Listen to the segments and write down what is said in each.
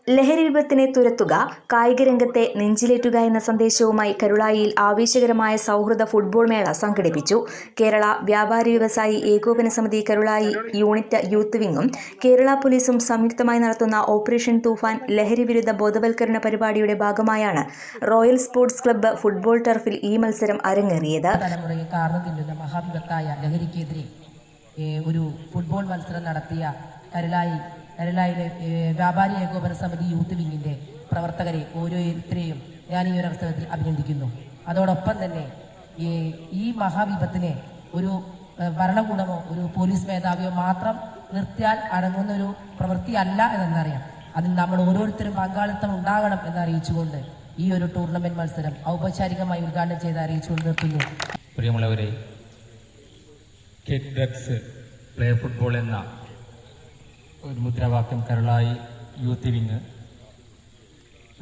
ലഹരി വിപത്തിനെ തുരത്തുക, കായികരംഗത്തെ നെഞ്ചിലേറ്റുക എന്ന സന്ദേശവുമായി കരുളായിയിൽ ആവേശകരമായ സൗഹൃദ ഫുട്ബോൾ മേള സംഘടിപ്പിച്ചു. കേരള വ്യാപാരി വ്യവസായി ഏകോപന സമിതി കരുളായി യൂണിറ്റ് യൂത്ത് വിംഗും കേരള പോലീസും സംയുക്തമായി നടത്തുന്ന ഓപ്പറേഷൻ തൂഫാൻ ലഹരി വിരുദ്ധ ബോധവൽക്കരണ പരിപാടിയുടെ ഭാഗമായാണ് റോയൽ സ്പോർട്സ് ക്ലബ്ബ് ഫുട്ബോൾ ടർഫിൽ ഈ മത്സരം അരങ്ങേറിയത്. തലമുറയെ കാർന്നു തിന്നുന്ന മഹാവിപത്തായ ലഹരിക്കെതിരെ ഒരു ഫുട്ബോൾ മത്സരം നടത്തിയ കരുളായിലെ വ്യാപാരി ഏകോപന സമിതി യൂത്ത് വിങ്ങിൻ്റെ പ്രവർത്തകരെ ഓരോരുത്തരെയും ഞാൻ ഈ ഒരു അവസരത്തിൽ അഭിനന്ദിക്കുന്നു. അതോടൊപ്പം തന്നെ ഈ മഹാവിപത്തിനെ ഒരു ഭരണകൂടമോ ഒരു പോലീസ് മേധാവിയോ മാത്രം നിർത്തിയാൽ അടങ്ങുന്നൊരു പ്രവൃത്തിയല്ല എന്നറിയാം. അതിൽ നമ്മൾ ഓരോരുത്തരും പങ്കാളിത്തം ഉണ്ടാകണം എന്നറിയിച്ചുകൊണ്ട് ഈ ഒരു ടൂർണമെന്റ് മത്സരം ഔപചാരികമായി ഉദ്ഘാടനം ചെയ്ത് അറിയിച്ചുകൊണ്ട് നിർത്തുന്നു. പ്രിയമുള്ളവരെ, കിക്ക് ഡ്രഗ്സ് പ്ലേ ഫുട്ബോൾ എന്ന ഒരു മുദ്രാവാക്യം കരുളായി യൂത്ത് വിങ്,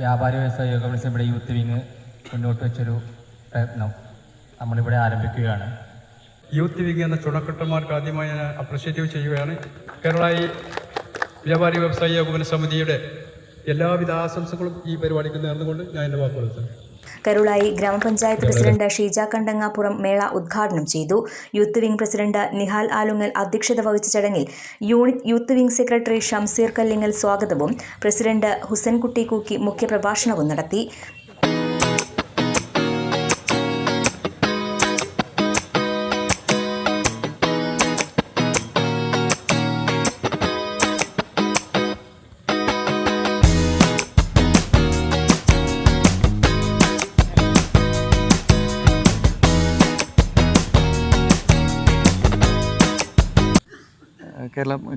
വ്യാപാരി വ്യവസായ ഏകോപന സമിതിയുടെ യൂത്ത് വിങ് മുന്നോട്ട് വെച്ചൊരു പ്രയത്നം നമ്മളിവിടെ ആരംഭിക്കുകയാണ്. യൂത്ത് വിങ് എന്ന ചുണക്കെട്ടന്മാർക്ക് ആദ്യമായി ഞാൻ അപ്രിഷ്യേറ്റ് ചെയ്യുകയാണ്. കരുളായി വ്യാപാരി വ്യവസായ ഏകോപന സമിതിയുടെ എല്ലാവിധ ആശംസകളും ഈ പരിപാടിക്ക് നേർന്നുകൊണ്ട് ഞാൻ എൻ്റെ വാക്കുകൾ സാർ. കരുളായി ഗ്രാമപഞ്ചായത്ത് പ്രസിഡന്റ് ഷീജ കണ്ടങ്ങാപ്പുറം മേള ഉദ്ഘാടനം ചെയ്തു. Youth wing president Nihal Alungal അധ്യക്ഷത വഹിച്ച ചടങ്ങിൽ unit youth wing secretary Shamseer Kallingal സ്വാഗതവും പ്രസിഡന്റ് ഹുസൻകുട്ടി കൂക്കി മുഖ്യപ്രഭാഷണവും നടത്തി.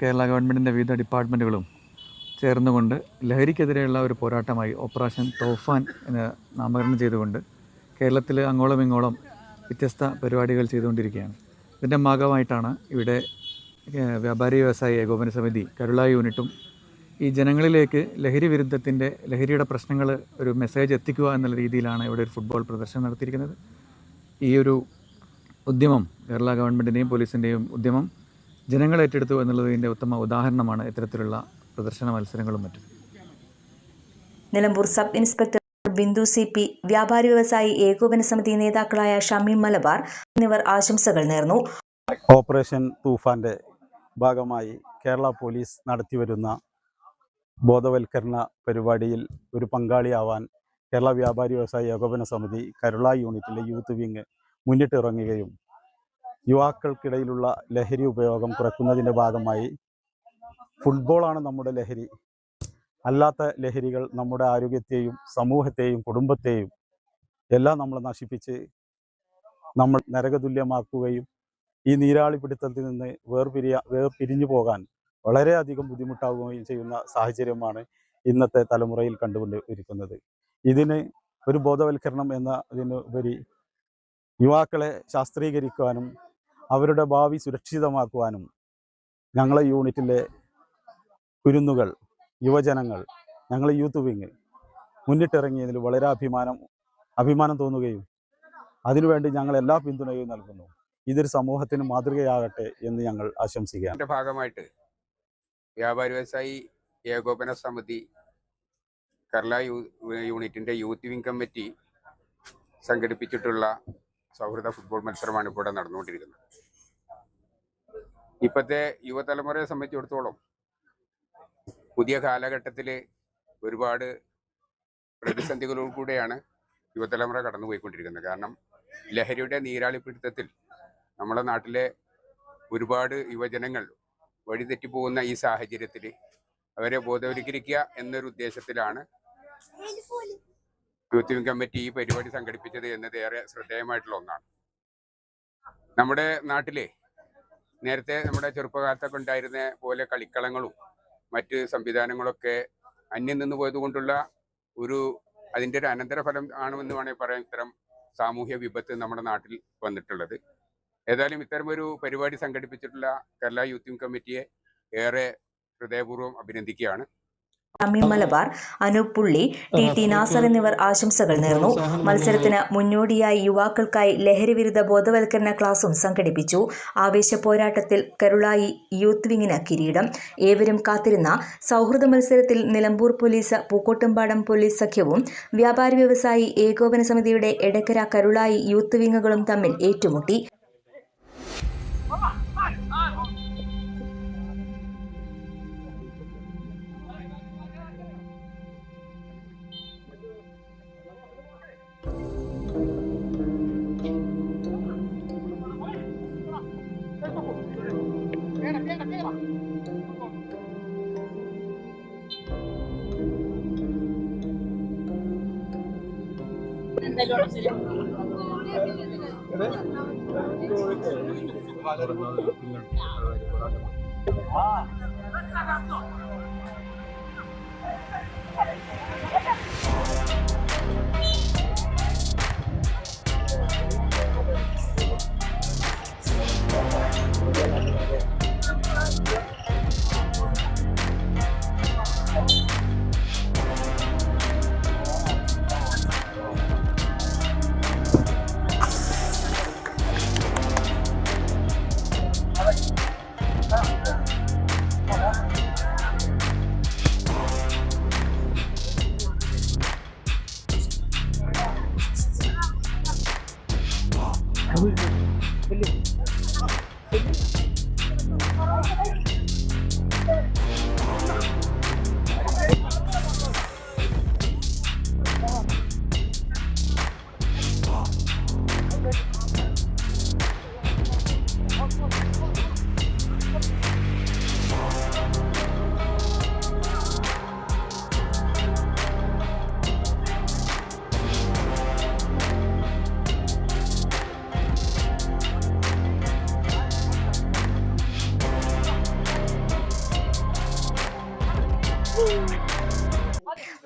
കേരള ഗവൺമെൻറ്റിൻ്റെ വിവിധ ഡിപ്പാർട്ട്മെൻറ്റുകളും ചേർന്നുകൊണ്ട് ലഹരിക്കെതിരെയുള്ള ഒരു പോരാട്ടമായി ഓപ്പറേഷൻ തൗഫാൻ എന്ന് നാമകരണം ചെയ്തുകൊണ്ട് കേരളത്തിൽ അങ്ങോളം ഇങ്ങോളം വ്യത്യസ്ത പരിപാടികൾ ചെയ്തുകൊണ്ടിരിക്കുകയാണ്. ഇതിൻ്റെ ഭാഗമായിട്ടാണ് ഇവിടെ വ്യാപാരി വ്യവസായി ഏകോപന സമിതി കരുളായി യൂണിറ്റും ഈ ജനങ്ങളിലേക്ക് ലഹരിയുടെ പ്രശ്നങ്ങൾ ഒരു മെസ്സേജ് എത്തിക്കുക എന്നുള്ള രീതിയിലാണ് ഇവിടെ ഒരു ഫുട്ബോൾ പ്രദർശനം നടത്തിയിരിക്കുന്നത്. ഈ ഒരു ഉദ്യമം, കേരള ഗവൺമെൻറ്റിൻ്റെയും പോലീസിൻ്റെയും ഉദ്യമം ജനങ്ങൾ ഏറ്റെടുത്തു എന്നുള്ളതിൻ്റെ ഉത്തമ ഉദാഹരണമാണ് ഇത്തരത്തിലുള്ള പ്രദർശന മത്സരങ്ങളും മറ്റും. Nilambur sub inspector Bindu CP, വ്യാപാരി വ്യവസായി ഏകോപന സമിതി നേതാക്കളായ ഷമീം മലബാർ എന്നിവർ ആശംസകൾ നേർന്നു. ഓപ്പറേഷൻ തൂഫാന്റെ ഭാഗമായി കേരള പോലീസ് നടത്തിവരുന്ന ബോധവൽക്കരണ പരിപാടിയിൽ ഒരു പങ്കാളിയാവാൻ കേരള വ്യാപാരി വ്യവസായി ഏകോപന സമിതി കരുളായി യൂണിറ്റിലെ യൂത്ത് വിങ് മുന്നിട്ടിറങ്ങുകയും യുവാക്കൾക്കിടയിലുള്ള ലഹരി ഉപയോഗം കുറയ്ക്കുന്നതിൻ്റെ ഭാഗമായി ഫുട്ബോളാണ് നമ്മുടെ ലഹരി, അല്ലാത്ത ലഹരികൾ നമ്മുടെ ആരോഗ്യത്തെയും സമൂഹത്തെയും കുടുംബത്തെയും എല്ലാം നമ്മൾ നശിപ്പിച്ച് നമ്മൾ നരകതുല്യമാക്കുകയും ഈ നീരാളിപ്പിടുത്തത്തിൽ നിന്ന് വേർപിരിഞ്ഞു പോകാൻ വളരെയധികം ബുദ്ധിമുട്ടാവുകയും ചെയ്യുന്ന സാഹചര്യമാണ് ഇന്നത്തെ തലമുറയിൽ കണ്ടുകൊണ്ടിരിക്കുന്നത്. ഇതിന് ഒരു ബോധവൽക്കരണം എന്നതിനുപരി യുവാക്കളെ ശാസ്ത്രീകരിക്കുവാനും അവരുടെ ഭാവി സുരക്ഷിതമാക്കുവാനും ഞങ്ങളെ യൂണിറ്റിലെ കുരുന്നുകൾ, യുവജനങ്ങൾ, ഞങ്ങളെ യൂത്ത് വിങ് മുന്നിട്ടിറങ്ങിയതിൽ വളരെ അഭിമാനം തോന്നുകയും അതിനുവേണ്ടി ഞങ്ങൾ എല്ലാ പിന്തുണയും നൽകുന്നു. ഇതൊരു സമൂഹത്തിന് മാതൃകയാകട്ടെ എന്ന് ഞങ്ങൾ ആശംസിക്കുകയാണ്. ഇതിൻ്റെ ഭാഗമായിട്ട് വ്യാപാരി വ്യവസായി ഏകോപന സമിതി കേരള യൂണിറ്റിൻ്റെ യൂത്ത് വിങ് കമ്മിറ്റി സംഘടിപ്പിച്ചിട്ടുള്ള സൗഹൃദ ഫുട്ബോൾ മത്സരമാണ് ഇവിടെ നടന്നുകൊണ്ടിരിക്കുന്നത്. ഇപ്പോഴത്തെ യുവതലമുറയെ സംബന്ധിച്ചിടത്തോളം പുതിയ കാലഘട്ടത്തിൽ ഒരുപാട് പ്രതിസന്ധികളിലൂടെയാണ് യുവതലമുറ കടന്നുപോയിക്കൊണ്ടിരിക്കുന്നത്. കാരണം ലഹരിയുടെ നീരാളിപ്പിടുത്തത്തിൽ നമ്മുടെ നാട്ടിലെ ഒരുപാട് യുവജനങ്ങൾ വഴിതെറ്റിപ്പോകുന്ന ഈ സാഹചര്യത്തിൽ അവരെ ബോധവൽക്കരിക്കുക എന്നൊരു ഉദ്ദേശത്തിലാണ് യൂത്ത് വിങ് കമ്മിറ്റി ഈ പരിപാടി സംഘടിപ്പിച്ചത് എന്നത് ഏറെ ശ്രദ്ധേയമായിട്ടുള്ള ഒന്നാണ്. നമ്മുടെ നാട്ടിലെ നേരത്തെ നമ്മുടെ ചെറുപ്പകാലത്തൊക്കെ ഉണ്ടായിരുന്ന പോലെ കളിക്കളങ്ങളും മറ്റ് സംവിധാനങ്ങളൊക്കെ അന്യം നിന്ന് പോയതുകൊണ്ടുള്ള അതിൻ്റെ ഒരു അനന്തരഫലം ആണെന്ന് വേണമെങ്കിൽ പറയാൻ ഇത്തരം സാമൂഹ്യ വിപത്ത് നമ്മുടെ നാട്ടിൽ വന്നിട്ടുള്ളത്. ഏതായാലും ഇത്തരമൊരു പരിപാടി സംഘടിപ്പിച്ചിട്ടുള്ള കേരള യൂത്ത് വിങ് കമ്മിറ്റിയെ ഏറെ ഹൃദയപൂർവ്വം അഭിനന്ദിക്കുകയാണ്. ഷമി മലബാർ, അനൂപ് പുള്ളി, ടി നാസർ എന്നിവർ ആശംസകൾ നേർന്നു. മത്സരത്തിന് മുന്നോടിയായി യുവാക്കൾക്കായി ലഹരിവിരുദ്ധ ബോധവൽക്കരണ ക്ലാസും സംഘടിപ്പിച്ചു. ആവേശ പോരാട്ടത്തിൽ കരുളായി യൂത്ത് വിങ്ങിന് കിരീടം. ഏവരും കാത്തിരുന്ന സൗഹൃദ മത്സരത്തിൽ നിലമ്പൂർ പോലീസ്, പൂക്കോട്ടുംപാടം പോലീസ് സഖ്യവും വ്യാപാരി വ്യവസായി ഏകോപന സമിതിയുടെ എടക്കര, കരുളായി യൂത്ത് വിങ്ങുകളും തമ്മിൽ ഏറ്റുമുട്ടി.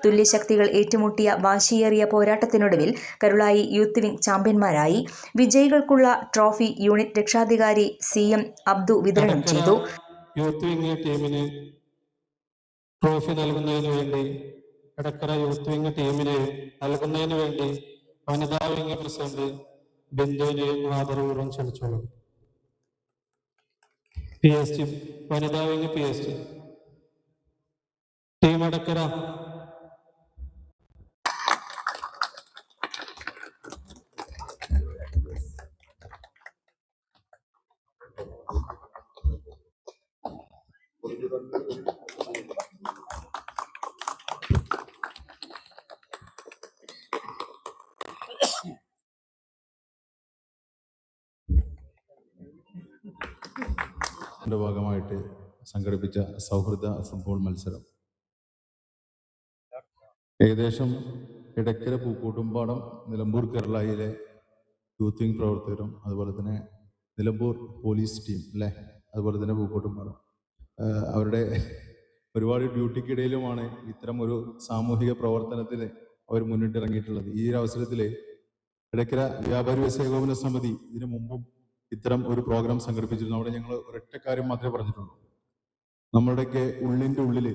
തുല്യശക്തികൾ ഏറ്റുമുട്ടിയ വാശിയേറിയ പോരാട്ടത്തിനൊടുവിൽ കരുളായി യൂത്ത് വിംഗ് ചാമ്പ്യന്മാരായി. വിജയികൾക്കുള്ള ട്രോഫി യൂണിറ്റ് രക്ഷാധികാരി CM അബ്ദു വിതരണം ചെയ്തു. യൂത്ത് വിംഗ് ടീമിന് ട്രോഫി നൽകുന്നതിന് വേണ്ടി എടക്കര യൂത്ത് വിംഗ് ടീമിന് നൽകുന്നതിന് വേണ്ടി വനിതാ വിംഗ് പ്രസിഡന്റ് ബിന്ദുവിനെയും ആദരപൂർവ്വം ക്ഷണിച്ചോളൂ. PSG വനിതാ വിംഗ് PSG ടീം എടക്കര. ഭാഗമായിട്ട് സംഘടിപ്പിച്ച സൗഹൃദ ഫുട്ബോൾ മത്സരം ഏകദേശം എടക്കര, പൂക്കോട്ടുംപാടം, നിലമ്പൂർ, കേരളയിലെ യൂത്ത് വിംഗ് പ്രവർത്തകരും അതുപോലെ തന്നെ നിലമ്പൂർ പോലീസ് ടീം അല്ലേ, അതുപോലെ തന്നെ പൂക്കോട്ടുംപാടം അവരുടെ ഒരുപാട് ഡ്യൂട്ടിക്കിടയിലുമാണ് ഇത്തരം ഒരു സാമൂഹിക പ്രവർത്തനത്തിന് അവർ മുന്നിട്ടിറങ്ങിയിട്ടുള്ളത്. ഈ ഒരു അവസരത്തിൽ എടക്കര വ്യാപാരി വ്യവസായ ഏകോപന സമിതി ഇതിനു മുമ്പും ഇത്തരം ഒരു പ്രോഗ്രാം സംഘടിപ്പിച്ചിരുന്നു. അവിടെ ഞങ്ങൾ ഒരൊറ്റ കാര്യം മാത്രമേ പറഞ്ഞിട്ടുള്ളൂ, നമ്മളുടെയൊക്കെ ഉള്ളിൻ്റെ ഉള്ളിൽ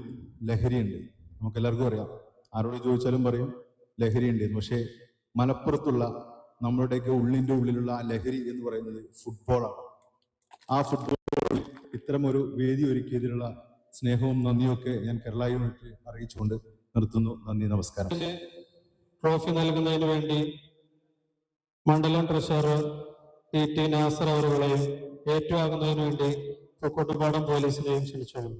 ലഹരിയുണ്ട്. നമുക്കെല്ലാവർക്കും അറിയാം, ആരോട് ചോദിച്ചാലും പറയും ലഹരിയുണ്ട്. പക്ഷേ മലപ്പുറത്തുള്ള നമ്മളുടെയൊക്കെ ഉള്ളിൻ്റെ ഉള്ളിലുള്ള ആ ലഹരി എന്ന് പറയുന്നത് ഫുട്ബോളാണ്. ആ ഫുട്ബോളിൽ ഇത്തരം ഒരു വേദി ഒരുക്കിയതിലുള്ള സ്നേഹവും നന്ദിയും ഒക്കെ ഞാൻ കേരള യൂണിറ്റ് അറിയിച്ചുകൊണ്ട് നിർത്തുന്നു. നന്ദി, നമസ്കാരം. ട്രോഫി നൽകുന്നതിന് വേണ്ടി മണ്ഡലം ട്രഷറർ ടി നാസർ അവരുകളെയും ഏറ്റുവാങ്ങുന്നതിന് വേണ്ടി പൂക്കോട്ടുംപാടം പോലീസിനെയും ക്ഷണിച്ചോളൂ.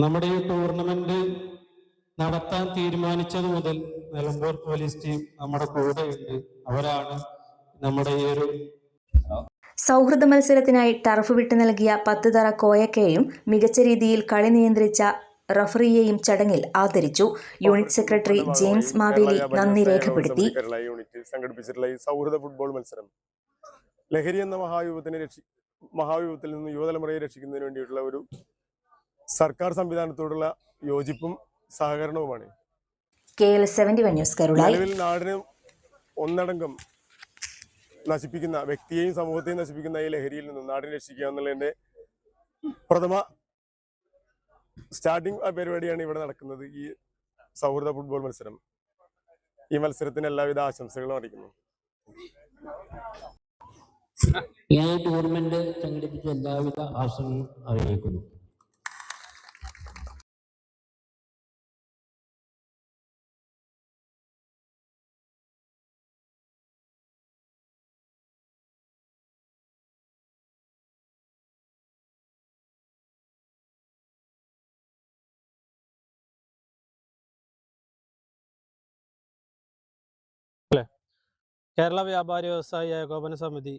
നമ്മുടെ ഈ ടൂർണമെന്റ് നടത്താൻ തീരുമാനിച്ചത് മുതൽ നിലമ്പൂർ പോലീസ് ടീം നമ്മുടെ കൂടെയുണ്ട്. അവരാണ് നമ്മുടെ ഈ ഒരു സൗഹൃദ മത്സരത്തിനായി ടർഫ് വിട്ടു നൽകിയ 10 തറ കോയക്കെയും മികച്ച രീതിയിൽ കളി നിയന്ത്രിച്ച റഫറിയെയും ചടങ്ങിൽ ആദരിച്ചു. യൂണിറ്റ് സെക്രട്ടറി ജെയിംസ് മാവേലി നന്ദി രേഖപ്പെടുത്തി. കേരള യൂണിറ്റ് സംഘടിപ്പിച്ചിട്ടുള്ള ഈ സൗഹൃദ ഫുട്ബോൾ മത്സരം ലഹരി എന്ന മഹായുഗത്തിൽ നിന്ന് യുവതലമുറയെ രക്ഷിക്കുന്നതിന് വേണ്ടിയിട്ടുള്ള ഒരു സർക്കാർ സംവിധാനത്തോടുള്ള യോജിപ്പും സഹകരണവുമാണ്. KL71 news Karulai. നിലവിൽ നാടിന് ഒന്നടങ്കം നശിപ്പിക്കുന്ന, വ്യക്തിയെയും സമൂഹത്തെയും നശിപ്പിക്കുന്ന ഈ ലഹരിയിൽ നിന്നും നാടിനെ രക്ഷിക്കുക എന്നുള്ളതിന്റെ പ്രഥമ സ്റ്റാർട്ടിംഗ് പരിപാടിയാണ് ഇവിടെ നടക്കുന്നത്. ഈ സൗഹൃദ ഫുട്ബോൾ മത്സരം. ഈ മത്സരത്തിന് എല്ലാവിധ ആശംസകളും അറിയിക്കുന്നു. ഈ ടൂർണമെന്റ് സംഘടിപ്പിച്ച എല്ലാവിധ ആശംസകളും അറിയിക്കുന്നു. കേരള വ്യാപാരി വ്യവസായി ഏകോപന സമിതി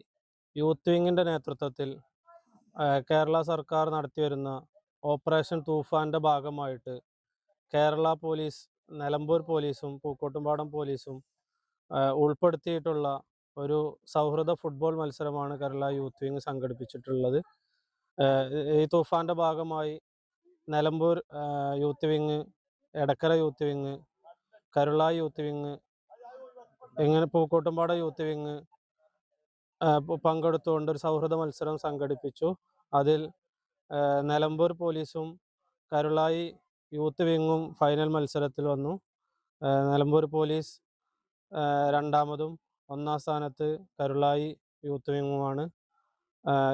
യൂത്ത് വിങ്ങിൻ്റെ നേതൃത്വത്തിൽ കേരള സർക്കാർ നടത്തിവരുന്ന ഓപ്പറേഷൻ തൂഫാൻ്റെ ഭാഗമായിട്ട് കേരള പോലീസ്, നിലമ്പൂർ പോലീസും പൂക്കോട്ടുംപാടം പോലീസും ഉൾപ്പെടുത്തിയിട്ടുള്ള ഒരു സൗഹൃദ ഫുട്ബോൾ മത്സരമാണ് കേരള യൂത്ത് വിങ് സംഘടിപ്പിച്ചിട്ടുള്ളത്. ഈ തൂഫാൻ്റെ ഭാഗമായി Nilambur youth wing, Edakkara youth wing, Karula youth wing, ഇങ്ങനെ പൂക്കോട്ടുംപാടം യൂത്ത് വിങ് പങ്കെടുത്തുകൊണ്ട് ഒരു സൗഹൃദ മത്സരം സംഘടിപ്പിച്ചു. അതിൽ നിലമ്പൂർ പോലീസും കരുളായി യൂത്ത് വിങ്ങും ഫൈനൽ മത്സരത്തിൽ വന്നു. നിലമ്പൂർ പോലീസ് രണ്ടാമതും, ഒന്നാം സ്ഥാനത്ത് കരുളായി യൂത്ത് വിങ്ങുമാണ്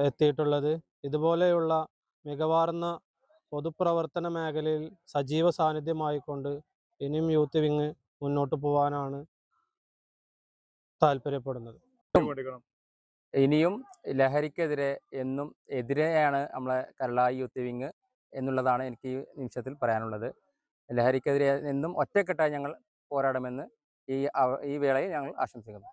എത്തിയിട്ടുള്ളത്. ഇതുപോലെയുള്ള മികവാർന്ന പൊതുപ്രവർത്തന മേഖലയിൽ സജീവ സാന്നിധ്യമായിക്കൊണ്ട് ഇനിയും യൂത്ത് വിങ് മുന്നോട്ട് പോകാനാണ് താല്പര്യപ്പെടുന്നത്. ഇനിയും ലഹരിക്കെതിരെ എന്നും എതിരെയാണ് നമ്മളെ കരുളായി യൂത്ത് വിങ് എന്നുള്ളതാണ് എനിക്ക് ഈ നിമിഷത്തിൽ പറയാനുള്ളത്. ലഹരിക്കെതിരെ എന്നും ഒറ്റക്കെട്ടായി ഞങ്ങൾ പോരാടുമെന്ന് ഈ വേളയിൽ ഞങ്ങൾ ആശംസിക്കുന്നു.